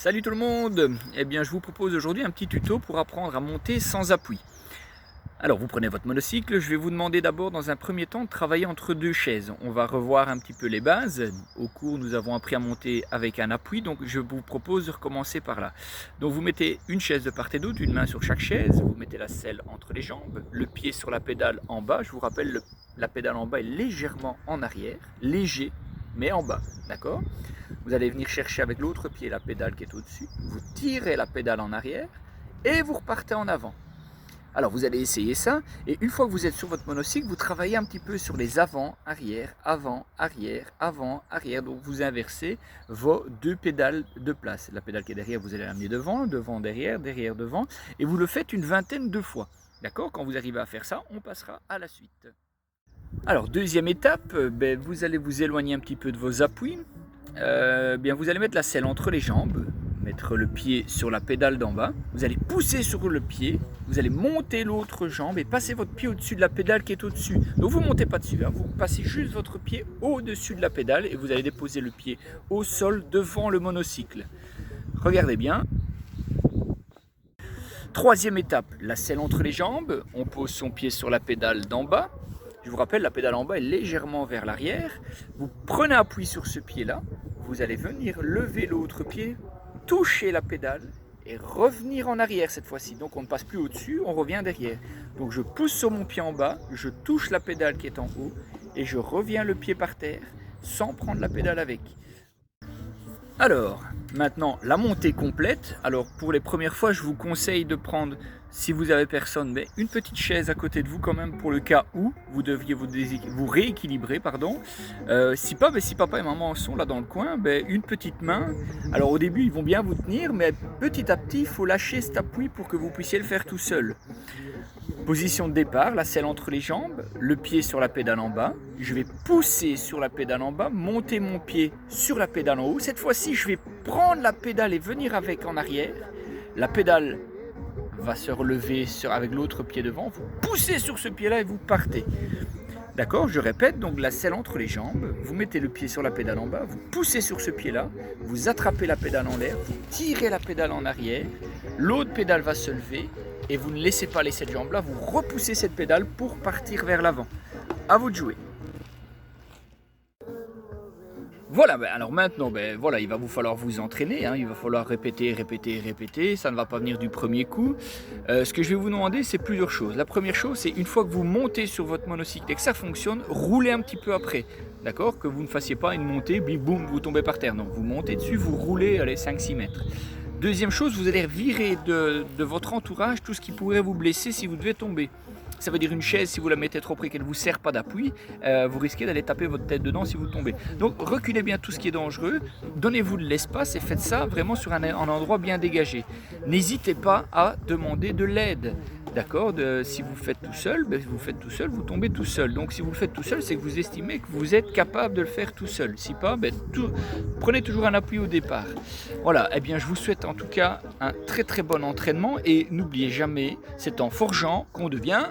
Salut tout le monde. Eh bien je vous propose aujourd'hui un petit tuto pour apprendre à monter sans appui. Alors vous prenez votre monocycle, je vais vous demander d'abord dans un premier temps de travailler entre deux chaises. On va revoir un petit peu les bases. Au cours nous avons appris à monter avec un appui, donc je vous propose de recommencer par là. Donc vous mettez une chaise de part et d'autre, une main sur chaque chaise, vous mettez la selle entre les jambes, le pied sur la pédale en bas. Je vous rappelle, la pédale en bas est légèrement en arrière, léger mais en bas, d'accord? Vous allez venir chercher avec l'autre pied la pédale qui est au-dessus, vous tirez la pédale en arrière et vous repartez en avant. Alors vous allez essayer ça et une fois que vous êtes sur votre monocycle, vous travaillez un petit peu sur les avant, arrière, avant, arrière, avant, arrière. Donc vous inversez vos deux pédales de place. La pédale qui est derrière, vous allez l'amener devant, devant, derrière, derrière, devant et vous le faites une vingtaine de fois. D'accord? Quand vous arrivez à faire ça, on passera à la suite. Alors deuxième étape, vous allez vous éloigner un petit peu de vos appuis. Vous allez mettre la selle entre les jambes, mettre le pied sur la pédale d'en bas, vous allez pousser sur le pied, vous allez monter l'autre jambe et passer votre pied au-dessus de la pédale qui est au-dessus. Donc vous ne montez pas dessus, vous passez juste votre pied au-dessus de la pédale et vous allez déposer le pied au sol devant le monocycle. Regardez bien. Troisième étape, la selle entre les jambes, on pose son pied sur la pédale d'en bas. Je vous rappelle, la pédale en bas est légèrement vers l'arrière. Vous prenez appui sur ce pied-là, vous allez venir lever l'autre pied, toucher la pédale et revenir en arrière cette fois-ci. Donc on ne passe plus au-dessus, on revient derrière. Donc je pousse sur mon pied en bas, je touche la pédale qui est en haut et je reviens le pied par terre sans prendre la pédale avec. Alors, maintenant la montée complète. Alors pour les premières fois, je vous conseille de prendre, si vous avez personne, mais une petite chaise à côté de vous quand même pour le cas où vous deviez vous rééquilibrer. Si papa et maman sont là dans le coin, une petite main. Alors au début, ils vont bien vous tenir, mais petit à petit, il faut lâcher cet appui pour que vous puissiez le faire tout seul. Position de départ, la selle entre les jambes, le pied sur la pédale en bas. Je vais pousser sur la pédale en bas, monter mon pied sur la pédale en haut. Cette fois-ci, je vais prendre la pédale et venir avec en arrière. La pédale va se relever avec l'autre pied devant. Vous poussez sur ce pied-là et vous partez. D'accord, je répète, donc la selle entre les jambes, vous mettez le pied sur la pédale en bas, vous poussez sur ce pied-là, vous attrapez la pédale en l'air, vous tirez la pédale en arrière, l'autre pédale va se lever et vous ne laissez pas cette jambe-là, vous repoussez cette pédale pour partir vers l'avant. À vous de jouer. Voilà, alors maintenant, il va vous falloir vous entraîner, il va falloir répéter, ça ne va pas venir du premier coup. Ce que je vais vous demander, c'est plusieurs choses. La première chose, c'est une fois que vous montez sur votre monocycle et que ça fonctionne, roulez un petit peu après. D'accord? Que vous ne fassiez pas une montée, bim boum, vous tombez par terre. Non, vous montez dessus, vous roulez, allez, 5-6 mètres. Deuxième chose, vous allez virer de votre entourage tout ce qui pourrait vous blesser si vous devez tomber. Ça veut dire une chaise, si vous la mettez trop près qu'elle ne vous sert pas d'appui, vous risquez d'aller taper votre tête dedans si vous tombez. Donc reculez bien tout ce qui est dangereux, donnez-vous de l'espace et faites ça vraiment sur un endroit bien dégagé. N'hésitez pas à demander de l'aide. D'accord? Si vous faites tout seul, vous tombez tout seul. Donc si vous le faites tout seul, c'est que vous estimez que vous êtes capable de le faire tout seul. Si pas, prenez toujours un appui au départ. Voilà, je vous souhaite en tout cas un très très bon entraînement et n'oubliez jamais, c'est en forgeant qu'on devient